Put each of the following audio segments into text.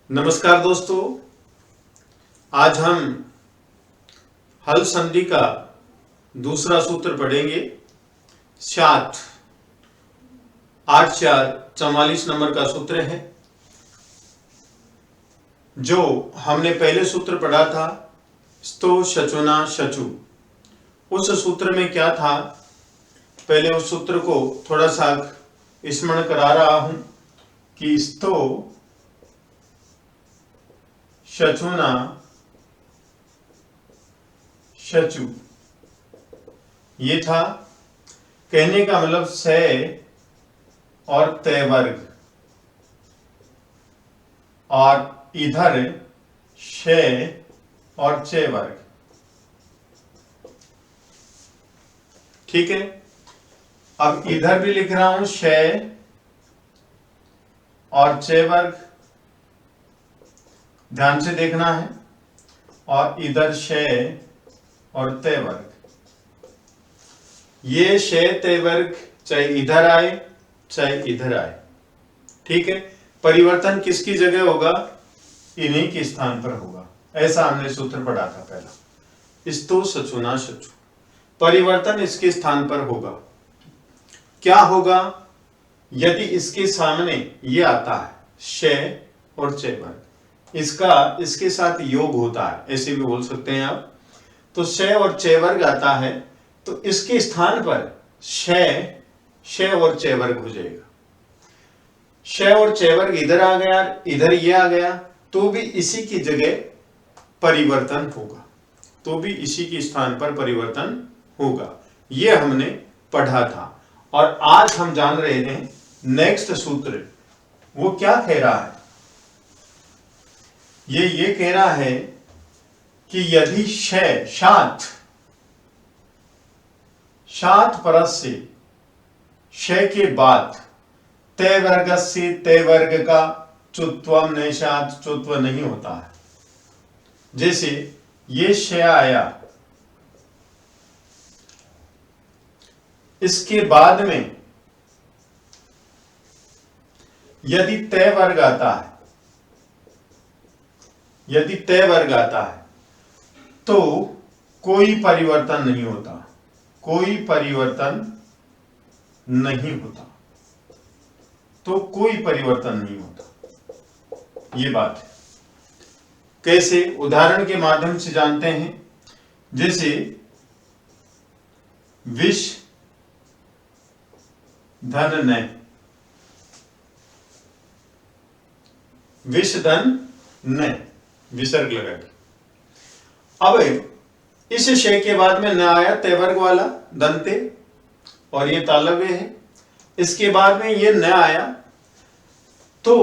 नमस्कार दोस्तों, आज हम हल संधि का दूसरा सूत्र पढ़ेंगे। 7 8 4 44 नंबर का सूत्र है। जो हमने पहले सूत्र पढ़ा था स्तो शचुना शचु, उस सूत्र में क्या था, पहले उस सूत्र को थोड़ा सा स्मरण करा रहा हूं कि स्तो शचुना शचु, ये था। कहने का मतलब से और ते वर्ग, और इधर शे और चे वर्ग। ठीक है, अब इधर भी लिख रहा हूं शे और चे वर्ग, ध्यान से देखना है, और इधर शे और ते वर्ग। ये शे ते वर्ग चाहे इधर आए चाहे इधर आए, ठीक है। परिवर्तन किसकी जगह होगा? इन्हीं के स्थान पर होगा। ऐसा हमने सूत्र पढ़ा था पहला, स्तो शचुना शचु। परिवर्तन इसके स्थान पर होगा। क्या होगा? यदि इसके सामने ये आता है शे और चे वर्ग, इसका इसके साथ योग होता है, ऐसे भी बोल सकते हैं आप। तो शे और चे वर्ग आता है, तो इसके स्थान पर शे और चे वर्ग हो जाएगा। शे और चे वर्ग इधर आ गया, इधर ये आ गया, तो भी इसी की जगह परिवर्तन होगा, तो भी इसी के स्थान पर परिवर्तन होगा। ये हमने पढ़ा था। और आज हम जान रहे हैं नेक्स्ट सूत्र, वो क्या कह रहा है। ये कह रहा है कि यदि शात परस से शे के बाद ते वर्ग से ते वर्ग का चुत्वम नैशात चुत्व नहीं होता है। जैसे ये शे आया, इसके बाद में यदि ते वर्ग आता है, यदि ते वर्ग आता है तो कोई परिवर्तन नहीं होता, कोई परिवर्तन नहीं होता, तो कोई परिवर्तन नहीं होता। ये बात है। कैसे? उदाहरण के माध्यम से जानते हैं। जैसे विष धन न, विष धन न, विसर्ग लगा के। अब इस शे के बाद में न आया ते वर्ग वाला दंते, और ये तालव्य है। इसके बाद में ये न आया, तो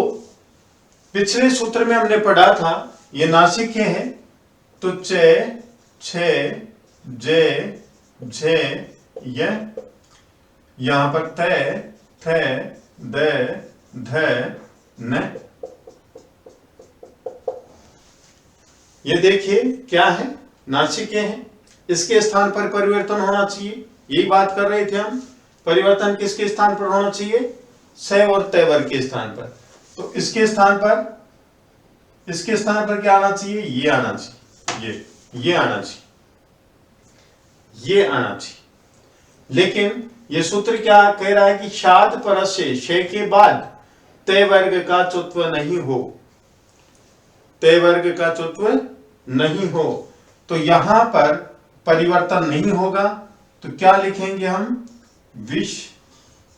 पिछले सूत्र में हमने पढ़ा था ये नासिक्य है, तो चे छे जे झे ये, यहां पर ते थे दे ध न। ये देखिए क्या है, नासिक्य है, इसके स्थान पर परिवर्तन होना चाहिए। यही बात कर रहे थे हम, परिवर्तन किसके स्थान पर होना चाहिए? से और ते वर्ग के स्थान पर। तो इसके स्थान पर क्या आना चाहिए? ये आना चाहिए, ये आना चाहिए, ये आना चाहिए। लेकिन ये सूत्र क्या कह रहा है कि शाद परस से शे के बाद ते वर्ग का चुत्व नहीं हो, ते वर्ग का चुत्व नहीं हो, तो यहां पर परिवर्तन नहीं होगा। तो क्या लिखेंगे हम? विष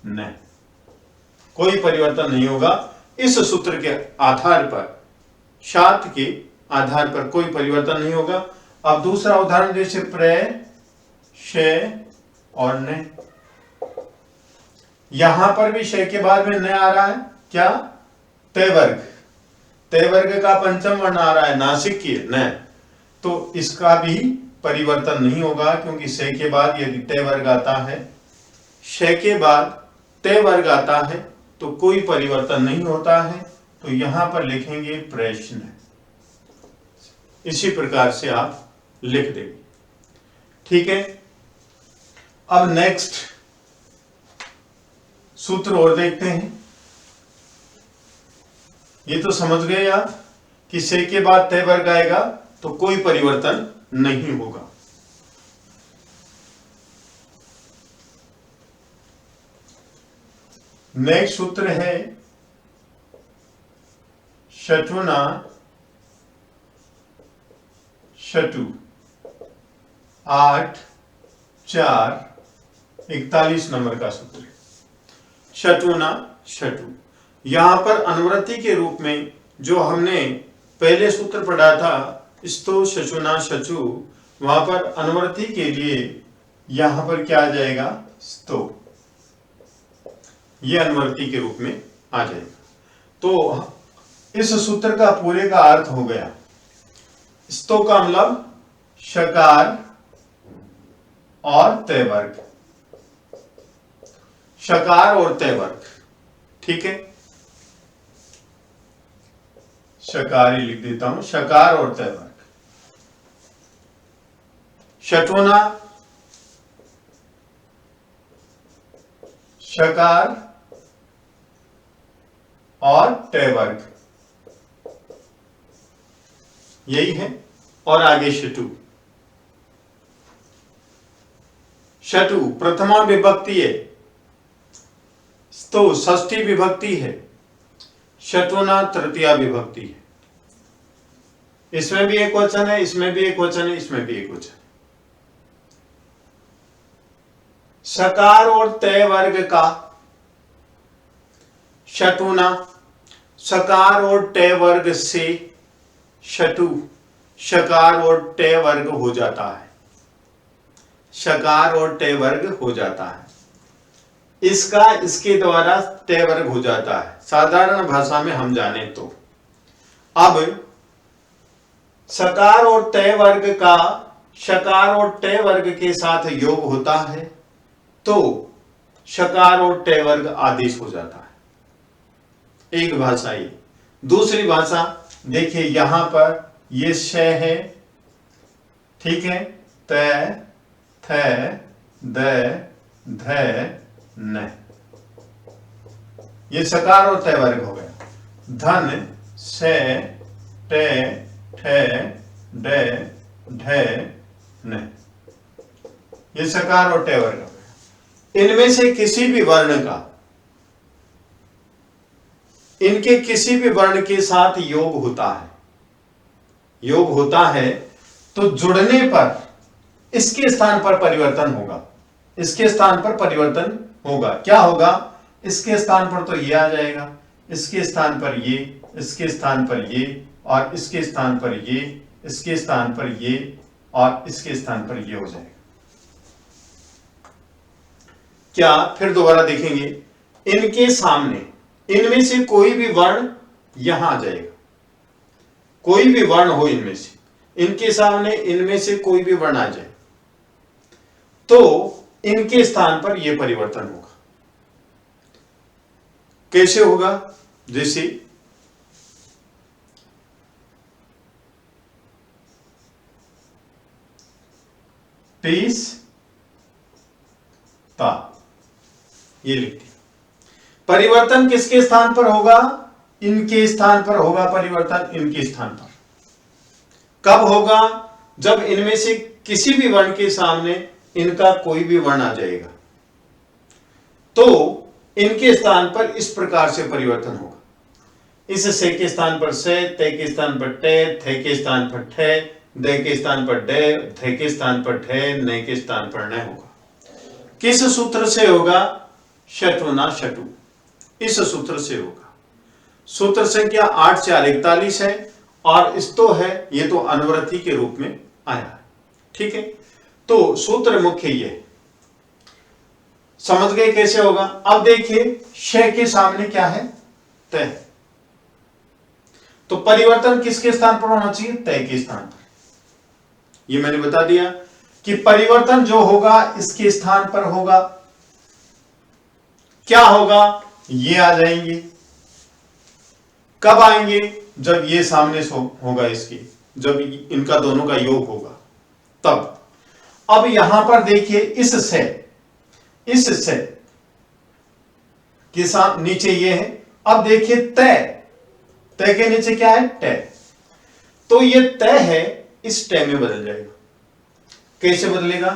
न, कोई परिवर्तन नहीं होगा। इस सूत्र के आधार पर, शात के आधार पर कोई परिवर्तन नहीं होगा। अब दूसरा उदाहरण, जैसे प्रे शे और न, यहां पर भी शे के बाद में न आ रहा है, क्या? ते वर्ग, ते वर्ग का पंचम वर्ण आ रहा है, नासिक्य न, तो इसका भी परिवर्तन नहीं होगा, क्योंकि से के बाद यदि ते वर्ग आता है, शे के बाद ते वर्ग आता है, तो कोई परिवर्तन नहीं होता है। तो यहां पर लिखेंगे प्रश्न। इसी प्रकार से आप लिख देंगे, ठीक है। अब नेक्स्ट सूत्र और देखते हैं। ये तो समझ गए आप कि से के बाद तय वर्ग आएगा तो कोई परिवर्तन नहीं होगा। नेक्स्ट सूत्र है शटुना शटु 8 4 41 नंबर का सूत्र। शटुना शटु, यहां पर अनुवृत्ति के रूप में जो हमने पहले सूत्र पढ़ा था स्तो शचुना शचु, वहां पर अनुवृत्ति के लिए यहां पर क्या आ जाएगा, स्तो, यह अनुवृत्ति के रूप में आ जाएगा। तो इस सूत्र का पूरे का अर्थ हो गया, स्तो का मतलब शकार और तय वर्ग, शकार और तय वर्ग, ठीक है, शकार ही लिख देता हूं, शकार और तय वर्ग। शटुना शकार और तय वर्ग, यही है। और आगे शटु, शटु प्रथमा विभक्ति है तो षष्ठी विभक्ति है, शटुना तृतीया विभक्ति है। इसमें भी एक वचन है, इसमें भी एक वचन है, इसमें भी एक वचन है। शकार और तय वर्ग का शटुना, शकार और तय वर्ग से शटु शकार और तय वर्ग हो जाता है, शकार और तय वर्ग हो जाता है, इसका इसके द्वारा तय वर्ग हो जाता है। साधारण भाषा में हम जाने तो अब शकार और तय वर्ग का शकार और तय वर्ग के साथ योग होता है तो शकार और तय वर्ग आदेश हो जाता है। एक भाषा ये। दूसरी भाषा देखिए, यहां पर ये श है, ठीक है, तय थ द ध न, ये शकार और तय वर्ग हो गया। धन से टे ठे डे ढे न, ये शकार और तय वर्ग हो गया। इनमें से किसी भी वर्ण का, इनके किसी भी वर्ण के साथ योग होता है, योग होता है तो जुड़ने पर इसके स्थान पर परिवर्तन होगा, इसके स्थान पर परिवर्तन होगा। क्या होगा, इसके स्थान पर तो ये आ जाएगा, इसके स्थान पर ये, इसके स्थान पर ये, और इसके स्थान पर ये, इसके स्थान पर ये, और इसके स्थान पर ये हो जाएगा। क्या, फिर दोबारा देखेंगे, इनके सामने इनमें से कोई भी वर्ण यहां आ जाएगा, कोई भी वर्ण हो इनमें से, इनके सामने इनमें से कोई भी वर्ण आ जाए तो इनके स्थान पर यह परिवर्तन होगा। कैसे होगा, जैसे तीस ता, ये लिखते हैं। परिवर्तन किसके स्थान पर होगा, इनके स्थान पर होगा परिवर्तन, इनके स्थान पर। कब होगा, जब इनमें से किसी भी वर्ण के सामने इनका कोई भी वर्ण आ जाएगा तो इनके स्थान पर इस प्रकार से परिवर्तन होगा। इस से के स्थान पर से, ते के स्थान पर टे, थे के स्थान पर ठे, दे के स्थान पर डे, थे के स्थान पर ठे, ने के स्थान पर न होगा। किस सूत्र से होगा, शटुना शटु, इस सूत्र से होगा। सूत्र संख्या 8 4 41 है और स्तो है, ये तो अनुवृत्ति के रूप में आया है, ठीक है। तो सूत्र मुख्य ये, समझ गए कैसे होगा। अब देखिए, श के सामने क्या है, तय, तो परिवर्तन किसके स्थान पर होना चाहिए, तय के स्थान पर। ये मैंने बता दिया कि परिवर्तन जो होगा इसके स्थान पर होगा। क्या होगा, ये आ जाएंगे। कब आएंगे, जब ये सामने से होगा इसके, जब इनका दोनों का योग होगा तब। अब यहां पर देखिए, इस से के साथ नीचे ये है। अब देखिए तय, तय के नीचे क्या है, टे, तो ये तय है इस तय में बदल जाएगा। कैसे बदलेगा?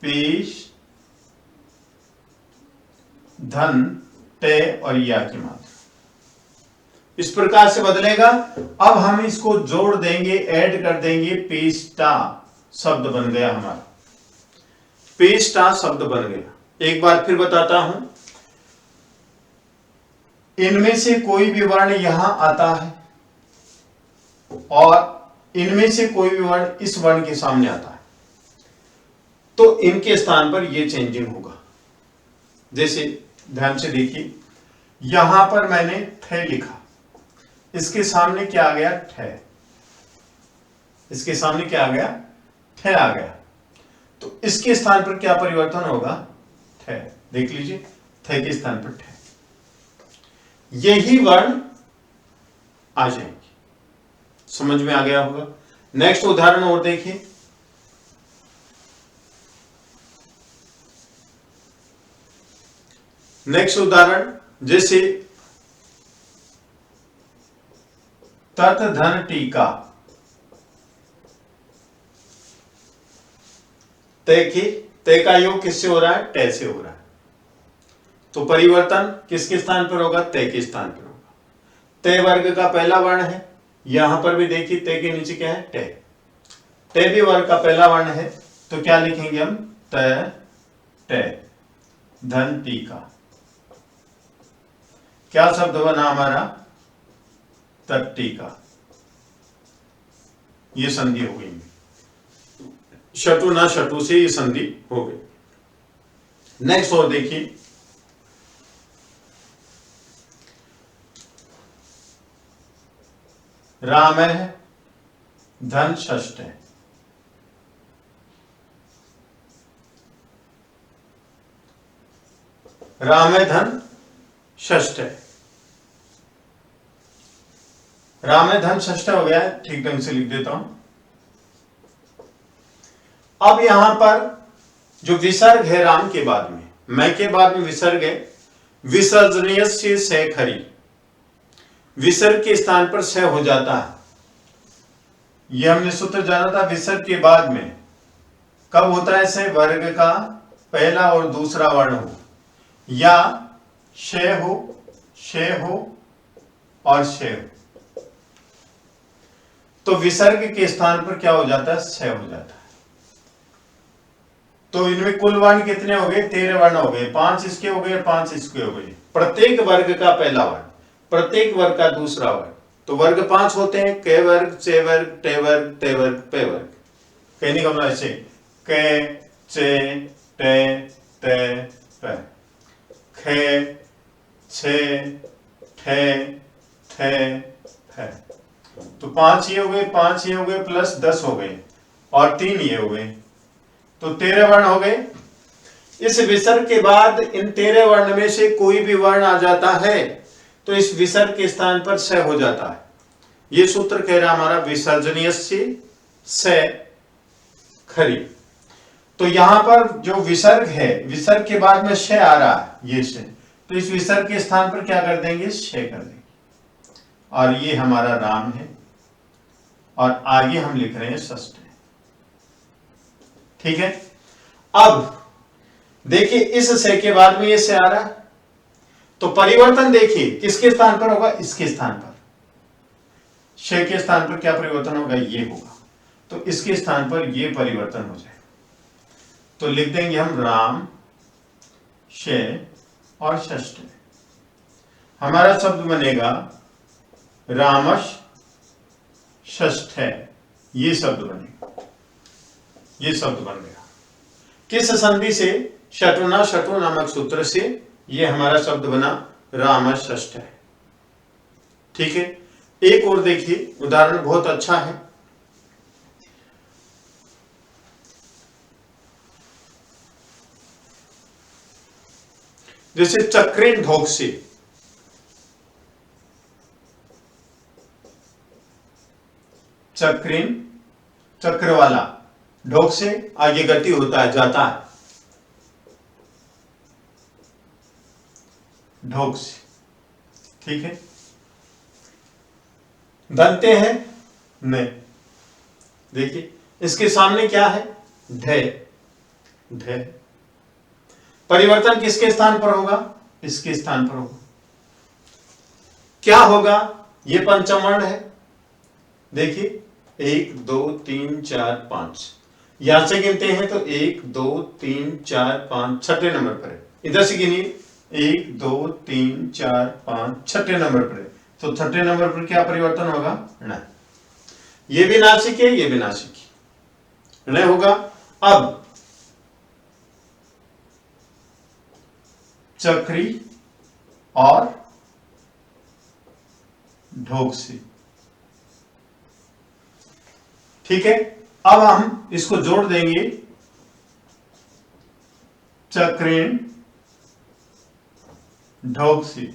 पेश धन तय और या की मात्रा इस प्रकार से बदलेगा। अब हम इसको जोड़ देंगे, ऐड कर देंगे, पेस्टा शब्द बन गया हमारा, पेस्टा शब्द बन गया। एक बार फिर बताता हूं, इनमें से कोई भी वर्ण यहां आता है और इनमें से कोई भी वर्ण इस वर्ण के सामने आता है, तो इनके स्थान पर यह चेंजिंग होगा। जैसे ध्यान से देखिए, यहां पर मैंने थे लिखा, इसके सामने क्या आ गया? थे। इसके सामने क्या आ गया? थे आ गया। तो इसके स्थान पर क्या परिवर्तन होगा? थे। देख लीजिए, थे के स्थान पर थे। यही वर्ण आ जाएंगे। समझ में आ गया होगा। नेक्स्ट उदाहरण और देखिए, नेक्स्ट उदाहरण जैसे तत् धन टीका, तय का योग किससे हो रहा है? तय से हो रहा है। तो परिवर्तन किसके स्थान पर होगा? तय के स्थान पर होगा। तय वर्ग का पहला वर्ण है, यहां पर भी देखिए तय के नीचे क्या है? तय। तय भी वर्ग का पहला वर्ण है, तो क्या लिखेंगे हम? तय तय धन टीका। क्या शब्द बना हमारा? तट्टिका। ये संधि हो गई, शटु ना शटु से ये संधि हो गई। नेक्स्ट और देखिए, राम है धन षष्ठ है। राम है धन षष्ठ है। राम है धन षष्ठ हो गया है, ठीक ढंग से लिख देता हूं। अब यहां पर जो विसर्ग है राम के बाद में, मैं के बाद में विसर्ग है, विसर्जनीय से स खरी, विसर्ग के स्थान पर स हो जाता है। यह हमने सूत्र जाना था। विसर्ग के बाद में कब होता है स? वर्ग का पहला और दूसरा वर्ण हो, या श हो और श हो, तो विसर्ग के स्थान पर क्या हो जाता है? स हो जाता है। तो इनमें कुल वर्ण कितने हो गए? 13 वर्ण हो गए। 5 इसके हो गए, 5 इसके हो गए। प्रत्येक वर्ग का पहला वर्ण, प्रत्येक वर्ग का दूसरा वर्ण, तो वर्ग 5 होते हैं। क वर्ग, चे वर्ग, टे वर्ग, ते वर्ग, पे वर्ग। कहने का मतलब ऐसे, क, चे, टे, ते, पे, खे, छे, ठे, थे, फे। तो 5 ये हो गए, 5 ये हो गए, प्लस 10 हो गए, और 3 ये हो गए, तो 13 वर्ण हो गए। इस विसर्ग के बाद इन 13 वर्ण में से कोई भी वर्ण आ जाता है तो इस विसर्ग के स्थान पर स हो जाता है। यह सूत्र कह रहा हमारा विसर्जनीय स खरी। तो यहां पर जो विसर्ग है, विसर्ग के बाद में श आ रहा है, ये श, तो इस विसर्ग के स्थान पर क्या कर देंगे? श कर देंगे। और ये हमारा राम है, और आगे हम लिख रहे हैं षष्ठ है। ठीक है। अब देखिए, इस से के बाद में ये से आ रहा है, तो परिवर्तन देखिए किसके स्थान पर होगा? इसके स्थान पर। श के स्थान पर क्या परिवर्तन होगा? ये होगा। तो इसके स्थान पर ये परिवर्तन हो जाएगा। तो लिख देंगे हम राम, श और षष्ठ। हमारा शब्द बनेगा रामश षष्ठ है। ये शब्द बनेगा, ये शब्द बन गया। किस संधि से? शटुना शटु नामक सूत्र से ये हमारा शब्द बना रामश षष्ठ है। ठीक है। एक और देखिए, उदाहरण बहुत अच्छा है। जैसे चक्रेन ढोक से, चक्रेन चक्र वाला, ढोक से आगे गति होता है, जाता है, ढोक से। ठीक है। दंते हैं ने। देखिए इसके सामने क्या है, ढे, ढे। परिवर्तन किसके स्थान पर होगा, इसके स्थान पर होगा। क्या होगा, ये पंचम वर्ण है। देखिए 1 2 3 4 5, यहां से गिनते हैं तो 1 2 3 4 5 छठे नंबर पर है। इधर से गिनिए 1 2 3 4 5 छठे नंबर पर है, तो छठे नंबर पर क्या परिवर्तन होगा, न। ये भी नासिक है, ये भी नासिक है, न होगा। अब चक्री और ढोकसी, ठीक है। अब हम इसको जोड़ देंगे, चक्रीन ढोकसी,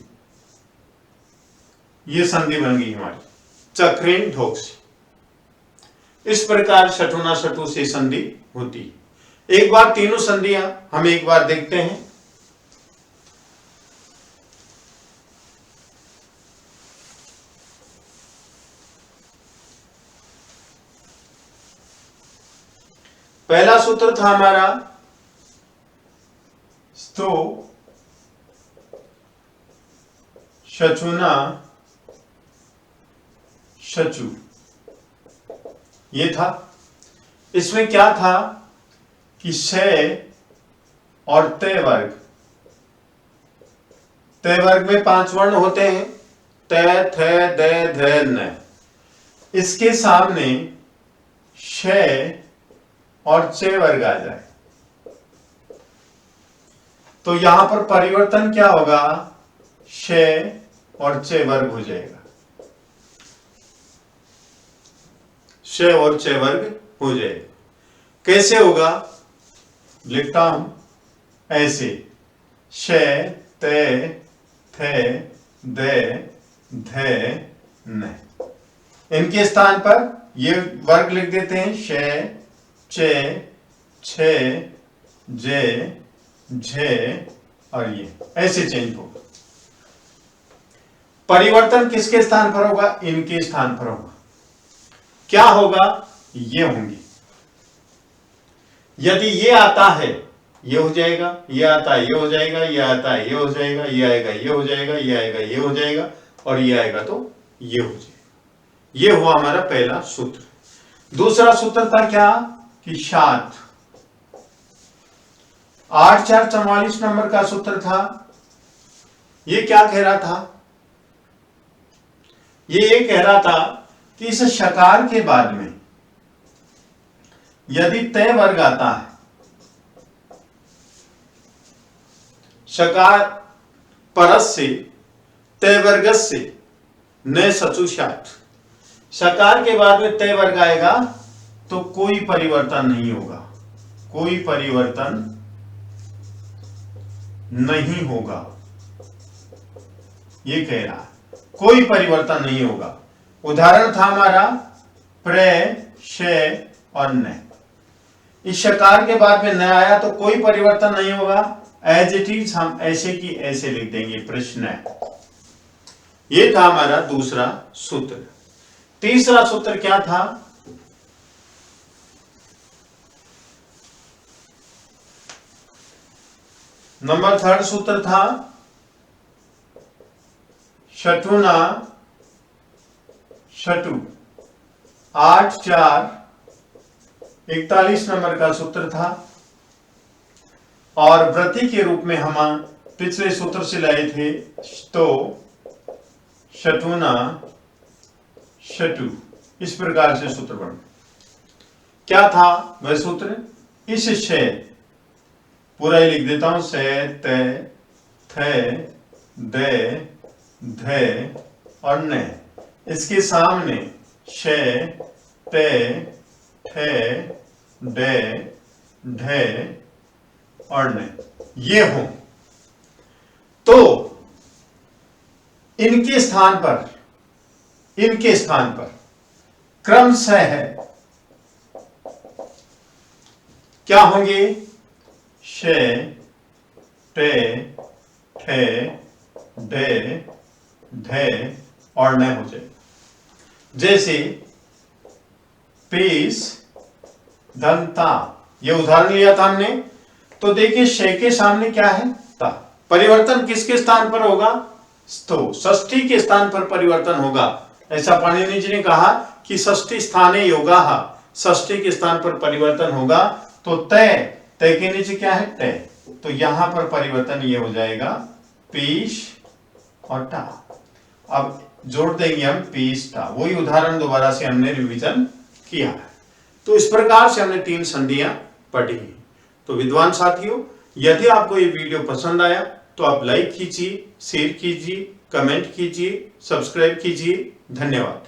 ये संधि बन गई हमारी, चक्रीन ढोकसी। इस प्रकार शठुना शठु से संधि होती है। एक बार तीनों संधियां हम एक बार देखते हैं। पहला सूत्र था हमारा स्तो शचुना शचु, ये था। इसमें क्या था कि शय और तय वर्ग, तय वर्ग में 5 वर्ण होते हैं, तय थ द ध न। इसके सामने शय और चे वर्ग आ जाए तो यहां पर परिवर्तन क्या होगा, शय और चे वर्ग हो जाएगा, शय और चे वर्ग हो जाएगा। कैसे होगा, लिखता हूं ऐसे, शय ते थे दे धे न। इनके स्थान पर ये वर्ग लिख देते हैं, शय चे छे जे झे और ये ऐसे चेंज होगा। परिवर्तन किसके स्थान पर होगा, इनके स्थान पर होगा। क्या होगा, ये होंगे। यदि ये आता है ये हो जाएगा, ये आता है ये हो जाएगा, ये आता है ये हो जाएगा, ये आएगा ये हो जाएगा, ये आएगा ये हो जाएगा, और ये आएगा तो ये हो जाएगा। ये हुआ हमारा पहला सूत्र। दूसरा सूत्र था क्या, कि 7 8 4 44 नंबर का सूत्र था। ये क्या कह रहा था, ये कह रहा था कि इस शकार के बाद में यदि तय वर्ग आता है, शकार परस से तय वर्ग से न सचुषात, शकार के बाद में तय वर्ग आएगा तो कोई परिवर्तन नहीं होगा, कोई परिवर्तन नहीं होगा। ये कह रहा है कोई परिवर्तन नहीं होगा। उदाहरण था हमारा प्र, शय और न। इस शकार के बाद में न आया तो कोई परिवर्तन नहीं होगा, एज इट इज हम ऐसे की ऐसे लिख देंगे, प्रश्न। ये था हमारा दूसरा सूत्र। तीसरा सूत्र क्या था, नंबर 3 सूत्र था शठुना शटु। 8 4 41 नंबर का सूत्र था, और व्रति के रूप में हम पिछले सूत्र से लाए थे, तो शठुना शटु। इस प्रकार से सूत्र बन क्या था वह सूत्र, इस शय पूरा ही लिख देता हूं, से ते थे दे धे और न। इसके सामने शय ते थे दे ढे और न, ये हो तो इनके स्थान पर, इनके स्थान पर क्रमशः है क्या होंगे, शे टे ठे ढे ढे और न हो जाए। जैसे पीस दंता, ये उदाहरण लिया था हमने। तो देखिए शे के सामने क्या है, ता। परिवर्तन किसके स्थान पर होगा, तो षष्ठी के स्थान पर परिवर्तन होगा। ऐसा पाणिनि जी ने कहा कि षष्ठी स्थाने योगाः, षष्ठी के स्थान पर परिवर्तन होगा। तो तय, तय के नीचे क्या है, तय। तो यहां पर परिवर्तन ये हो जाएगा पीश और टा। अब जोड़ देंगे हम पीस टा, वही उदाहरण दोबारा से हमने रिवीजन किया है। तो इस प्रकार से हमने 3 संधियां पढ़ी। तो विद्वान साथियों, यदि आपको ये वीडियो पसंद आया तो आप लाइक कीजिए, शेयर कीजिए, कमेंट कीजिए, सब्सक्राइब कीजिए। धन्यवाद।